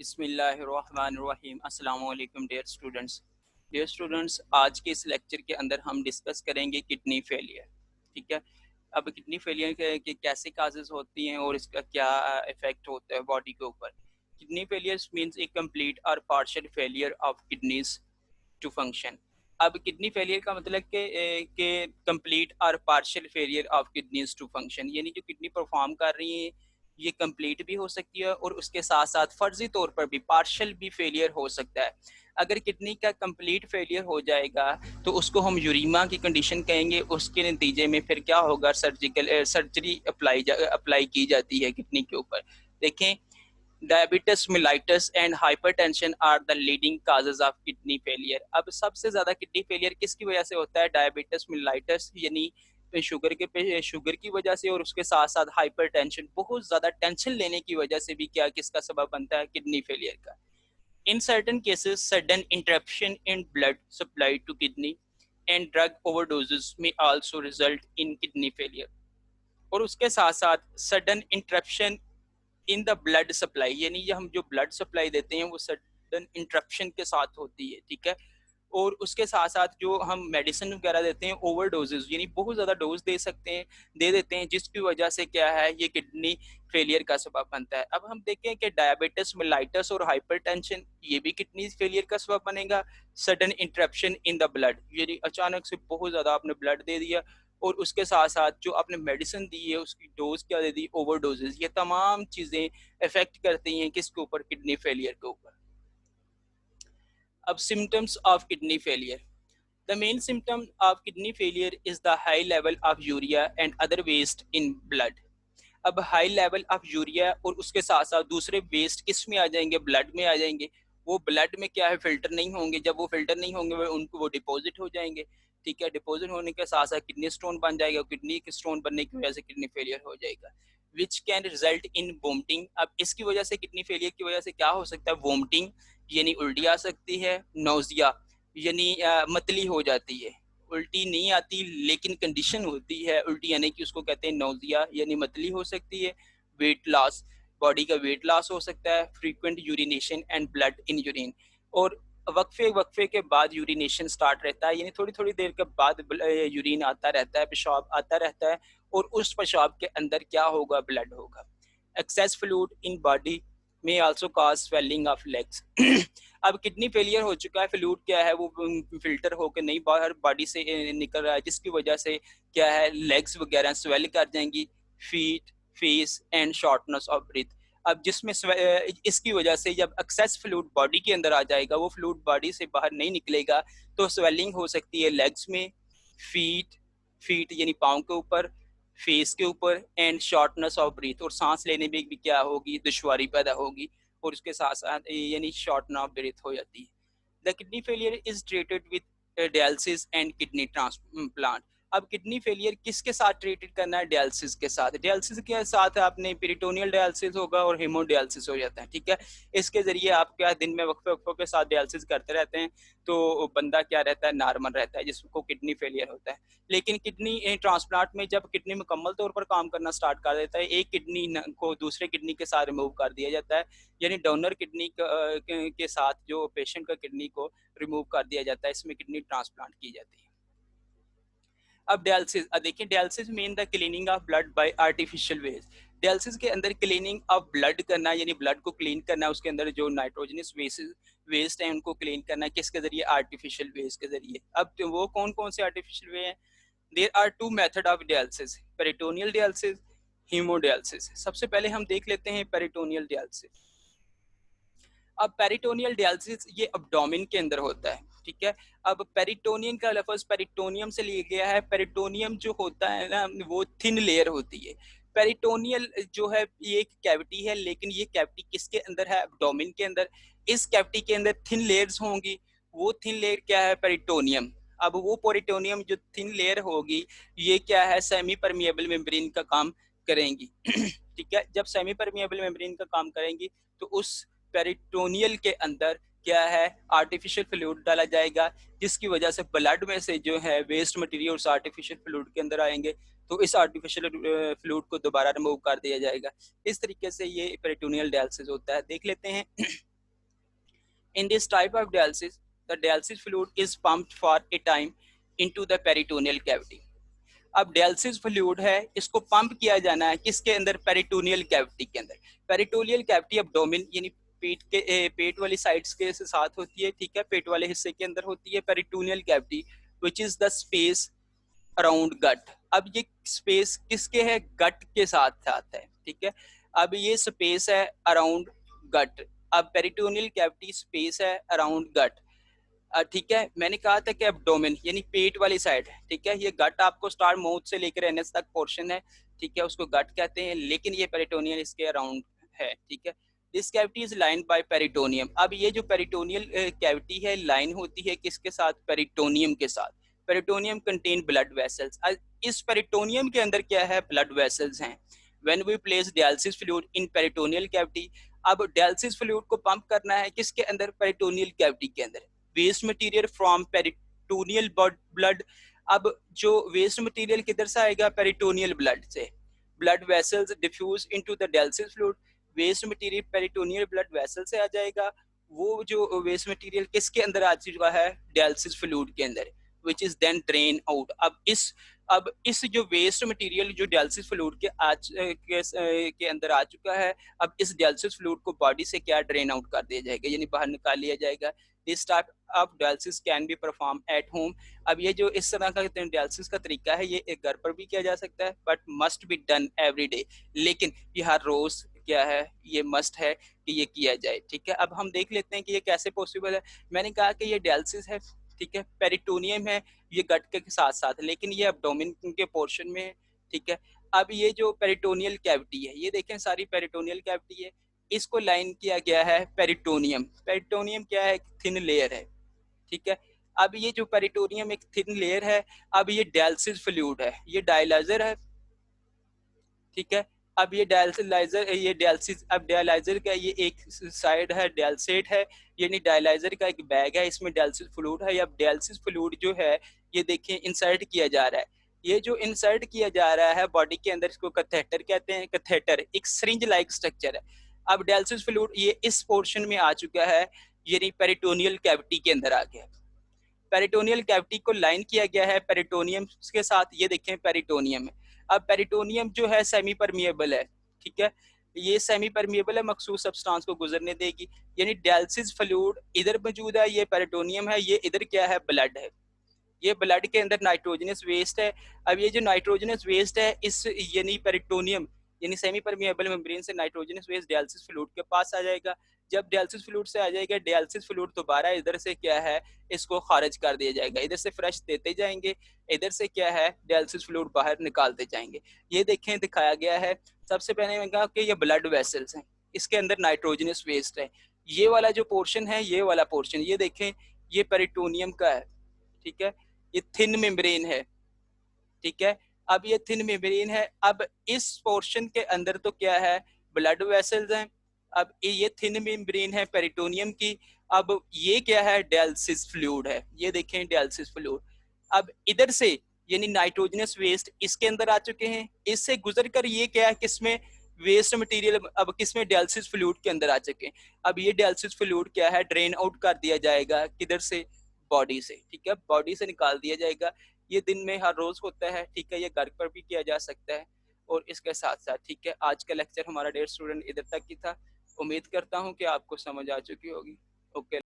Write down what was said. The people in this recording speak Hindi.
बिस्मिल्लाहिर्रहमानिर्रहीम। अस्सलाम वालेकुम डियर स्टूडेंट्स, आज के इस लेक्चर के अंदर हम डिस्कस करेंगे किडनी फेलियर। ठीक है। अब किडनी फेलियर के कैसे काजेज होती हैं और इसका क्या इफेक्ट होता है बॉडी के ऊपर। Kidney failure means a complete और partial failure of kidneys to function. अब किडनी फेलियर का मतलब कि कंप्लीट और partial failure of kidneys to function, यानी जो किडनी परफॉर्म कर रही है ये कंप्लीट भी हो सकती है और उसके साथ साथ फर्जी तौर पर भी पार्शियल भी फेलियर हो सकता है। अगर किडनी का कंप्लीट फेलियर हो जाएगा तो उसको हम यूरीमा की कंडीशन कहेंगे। उसके नतीजे में फिर क्या होगा, सर्जरी अप्लाई की जाती है किडनी के ऊपर। देखें, diabetes mellitus and hypertension are the leading causes of kidney failure. अब सबसे ज्यादा किडनी फेलियर किसकी वजह से होता है? डायबिटीज मिलाइटिस यानी शुगर की वजह से, और उसके साथ साथ हाइपरटेंशन, बहुत ज्यादा टेंशन लेने की वजह से भी क्या किसका सबब बनता है? किडनी फेलियर का। In certain cases sudden interruption in blood supply to kidney and drug overdoses में also result in kidney failure. और उसके साथ साथ sudden interruption in the blood supply, यानी ये हम जो ब्लड सप्लाई देते हैं वो सडन इंटरप्शन के साथ होती है। ठीक है। और उसके साथ साथ जो हम मेडिसिन वगैरह देते हैं ओवर डोजेज, यानी बहुत ज़्यादा डोज दे देते हैं, जिसकी वजह से क्या है ये किडनी फेलियर का सबब बनता है। अब हम देखें कि डायबिटीज मिलाइटिस और हाइपरटेंशन ये भी किडनी फेलियर का सबब बनेगा। Sudden interruption in the blood, यानी अचानक से बहुत ज़्यादा आपने ब्लड दे दिया और उसके साथ साथ जो आपने मेडिसिन दी है उसकी डोज क्या दे दी, ओवर डोजेज। ये तमाम चीज़ें इफेक्ट करती हैं किसके ऊपर? किडनी फेलियर के ऊपर। अब symptoms of kidney failure. The main symptom of kidney failure is the high level of urea and other waste in blood. अब हाई लेवल ऑफ यूरिया और उसके साथ साथ दूसरे वेस्ट किस में आ जाएंगे? ब्लड में आ जाएंगे। वो ब्लड में क्या है, फिल्टर नहीं होंगे। जब वो फिल्टर नहीं होंगे वो डिपॉजिट हो जाएंगे। ठीक है। डिपॉजिट होने के साथ साथ किडनी स्टोन बन जाएगा। किडनी के स्टोन बनने की वजह से किडनी फेलियर हो जाएगा, which can result in vomiting. अब इसकी वजह से, किडनी फेलियर की वजह से क्या हो सकता है? वोमिटिंग यानी उल्टी आ सकती है। नोजिया यानी मतली हो जाती है। उल्टी नहीं आती लेकिन कंडीशन होती है उल्टी आने की, उसको कहते हैं नोजिया यानी मतली हो सकती है। वेट लॉस, बॉडी का वेट लॉस हो सकता है। Frequent urination and blood in urine, और वक्फे के बाद यूरिनेशन स्टार्ट रहता है, यानी थोड़ी थोड़ी देर के बाद यूरिन आता रहता है, पेशाब आता रहता है, और उस पेशाब के अंदर क्या होगा? ब्लड होगा। एक्सेस फ्लूइड इन बॉडी में also cause swelling of legs. अब किडनी फेलियर हो चुका है, फ्लूइड क्या है वो फिल्टर होकर नहीं बाहर बॉडी से निकल रहा है, जिसकी वजह से क्या है, लेग्स वगैरह स्वेल कर जाएंगी। Feet, face and shortness of breath. अब जिसमें इसकी वजह से जब एक्सेस फ्लूइड बॉडी के अंदर आ जाएगा, वो फ्लूइड बॉडी से बाहर नहीं निकलेगा, तो स्वेलिंग हो सकती है लेग्स में, फीट फीट यानी पाँव के ऊपर, फेस के ऊपर, एंड शॉर्टनेस ऑफ ब्रीथ, और सांस लेने में भी क्या होगी? दुश्वारी पैदा होगी, और उसके साथ साथ यानी शॉर्टनेस ऑफ ब्रीथ हो जाती है। The kidney failure is treated with dialysis and kidney transplant. अब किडनी फेलियर किसके साथ ट्रीटेड करना है? डायलिसिस के साथ। डायलिसिस के साथ आपने पेरिटोनियल डायलिसिस होगा और हेमोडायलिसिस हो जाता है। ठीक है। इसके जरिए आप क्या दिन में वक्फे वक्फों के साथ डायलिसिस करते रहते हैं, तो बंदा क्या रहता है? नॉर्मल रहता है, जिसको किडनी फेलियर होता है। लेकिन किडनी ट्रांसप्लांट में जब किडनी मुकम्मल तौर पर काम करना स्टार्ट कर देता है, एक किडनी को दूसरे किडनी के साथ रिमूव कर दिया जाता है, यानी डोनर किडनी के साथ जो पेशेंट का किडनी को रिमूव कर दिया जाता है, इसमें किडनी ट्रांसप्लांट की जाती है। अब डायलिसिस देखिए, dialysis mean the cleaning of blood by artificial ways. Dialysis के अंदर क्लीनिंग ऑफ ब्लड करना, यानी ब्लड को क्लीन करना, उसके अंदर जो नाइट्रोजनस वेस्ट है उनको क्लीन करना, किसके जरिए? आर्टिफिशियल वेज के जरिए। अब तो वो कौन कौन से आर्टिफिशियल वे हैं? There are two method of dialysis, peritoneal dialysis, haemodialysis. सबसे पहले हम देख लेते हैं पेरिटोनियल डायलिसिस। अब पेरिटोनियल डायलिसिस ये अब्डोमेन के अंदर होता है। ठीक है। अब पेरिटोनियम का लफ्ज पेरिटोनियम से लिया गया है। पेरिटोनियम जो होता है ना, वो थिन लेयर होती है। पेरिटोनियल जो है ये एक कैविटी है, लेकिन ये कैविटी किसके अंदर है? अब्डोमेन के अंदर। इस कैविटी के अंदर थिन लेयर्स होंगी। वो थिन लेयर क्या है? पेरिटोनियम। अब वो पेरिटोनियम जो थिन लेयर होगी, ये क्या है? सेमी परमिएबल मेम्ब्रेन का काम करेंगी। ठीक है। जब सेमी परमिएबल मेम्ब्रेन का काम करेंगी तो उस पेरिटोनियल के अंदर क्या है? आर्टिफिशियल फ्लूइड डाला जाएगा, जिसकी वजह से ब्लड में से जो है वेस्ट मटेरियल उस आर्टिफिशियल फ्लूइड के अंदर आएंगे, तो इस आर्टिफिशियल फ्लूइड को दोबारा रिमूव कर दिया जाएगा। इस तरीके से ये पेरिटोनियल डायलिसिस होता है। देख लेते हैं In this type of dialysis, the dialysis fluid is pumped for a time into the peritoneal cavity. अब डायलिसिस फ्लूइड है, इसको पंप किया जाना है किसके अंदर? पेरिटोनियल कैविटी के अंदर। पेरिटोनियल कैविटी एब्डोमेन यानी पेट वाली साइड्स के साथ होती है, ठीक है, पेट वाले हिस्से के अंदर होती है peritoneal cavity, which is the space around gut. अब ये स्पेस किसके है? गट के साथ साथ है, ठीक है। अब ये स्पेस है अराउंड गट। अब पेरिटोनियल कैविटी स्पेस है अराउंड गट, ठीक है। मैंने कहा था कि एब्डोमेन यानी पेट वाली साइड, ठीक है, ये गट आपको स्टार्ट माउथ से लेकर एनएस तक पोर्शन है, ठीक है, उसको गट कहते हैं, लेकिन ये पेरिटोनियल इसके अराउंड है, ठीक है। This cavity is line by peritoneum. अब ये जो पेरिटोनियल कैविटी है लाइन होती है किसके साथ? पेरिटोनियम के साथ। Peritoneum contain blood vessels. इस पेरिटोनियम के अंदर क्या है? ब्लड वेसल्स हैं। When we place dialysis fluid in peritoneal cavity, अब डायलिसिस फ्लूइड को पंप करना है किसके अंदर? पेरिटोनियल कैविटी के अंदर। Waste material from peritoneal blood. अब जो वेस्ट मटेरियल किधर से आएगा? पेरिटोनियल ब्लड से। Blood vessels diffuse into the dialysis fluid. Waste material peritoneal blood vessel से आ जाएगा, वो जो वेस्ट मटेरियल किसके अंदर आ चुका है? डायलिसिस फ्लूइड के अंदर, which is then drain out. अब इस जो वेस्ट मटेरियल जो डायलिसिस फ्लूइड के अंदर आ चुका है, अब इस डायलिसिस फ्लूइड को बॉडी से क्या ड्रेन आउट कर दिया जाएगा, यानी बाहर निकाल लिया जाएगा। This type of dialysis can be perform at home. अब ये जो इस तरह का डायलिसिस का तरीका है ये एक घर पर भी किया जा सकता है, but must be done every day. लेकिन ये हर रोज क्या है? ये मस्ट है कि ये किया जाए, ठीक है। अब हम देख लेते हैं कि ये कैसे पॉसिबल है। मैंने कहा कि ये डायलिसिस है, ठीक है, पेरिटोनियम है, ये गट के साथ साथ, लेकिन ये एब्डोमेन के पोर्शन में है, ठीक है। अब ये जो पेरिटोनियल कैविटी है, ये देखें सारी पेरिटोनियल कैविटी है, इसको लाइन किया गया है पेरिटोनियम। पेरिटोनियम क्या है? थिन लेयर है, ठीक है। अब ये जो पेरिटोनियम एक थिन लेयर है, अब ये डायलिसिस फ्लूइड है, ये डायलाइजर है, ठीक है। अब ये डायलिसिस अब डायलाइजर का ये एक साइड है, डायलसेट है, यानी डायलाइजर का एक बैग है, इसमें डायलिसिस फ्लूइड है। अब डायलिसिस फ्लूइड जो है ये देखिए इंसर्ट किया जा रहा है। ये जो इंसर्ट किया जा रहा है बॉडी के अंदर, इसको कैथेटर कहते हैं। कैथेटर एक सिरिंज लाइक स्ट्रक्चर है। अब डायलिसिस फ्लूइड ये इस पोर्शन में आ चुका है, यानी पेरिटोनियल कैविटी के अंदर आ गया। पेरिटोनियल कैविटी को लाइन किया गया है पेरिटोनियम के साथ, ये देखें पेरिटोनियम है। अब पेरिटोनियम जो है सेमी परमिएबल है, ठीक है, ये सेमी परमिएबल है, मखसूस सब्सटेंस को गुजरने देगी, यानी डायलिसिस फ्लूइड इधर मौजूद है, ये पेरिटोनियम है, ये इधर क्या है? ब्लड है। ये ब्लड के अंदर नाइट्रोजनस वेस्ट है। अब ये जो नाइट्रोजनस वेस्ट है इस यानी पेरिटोनियम यानी सेमी परमिएबल मेम्ब्रेन से नाइट्रोजनस वेस्ट डायलिसिस फ्लूइड के पास आ जाएगा। जब डायलिसिस फ्लूइड से आ जाएगा, डायलिसिस फ्लूइड दोबारा इधर से क्या है? इसको खारिज कर दिया जाएगा। इधर से फ्रेश देते जाएंगे, इधर से क्या है? डायलिसिस फ्लूइड बाहर निकालते जाएंगे। ये देखें दिखाया गया है। सबसे पहले मैंने कहा कि ये ब्लड वेसल्स हैं, इसके अंदर नाइट्रोजनस वेस्ट है। ये वाला जो पोर्शन है, ये वाला पोर्शन ये देखें, ये पेरिटोनियम का है, ठीक है, ये थिन मेम्ब्रेन है, ठीक है। अब ये थिन मेम्ब्रेन है, अब इस पोर्शन के अंदर तो क्या है? ब्लड वेसल्स हैं। अब ये थिन मेम्ब्रेन है पेरिटोनियम की। अब ये क्या है? डायलिसिस फ्लूइड है, ये देखें डायलिसिस फ्लूइड। अब इधर से यानी नाइट्रोजनस वेस्ट इसके अंदर आ चुके हैं, इससे गुजर कर ये क्या है? किसमें? वेस्ट मटेरियल अब किसमें? डायलिसिस फ्लूइड के अंदर आ चुके हैं। अब ये डायलिसिस फ्लूइड क्या है? ड्रेन आउट कर दिया जाएगा, किधर से? बॉडी से, ठीक है, बॉडी से निकाल दिया जाएगा। ये दिन में हर रोज होता है, ठीक है, ये घर पर भी किया जा सकता है। और इसके साथ साथ, ठीक है, आज का लेक्चर हमारा 1.5 स्टूडेंट इधर तक ही था। उम्मीद करता हूँ कि आपको समझ आ चुकी होगी। ओके।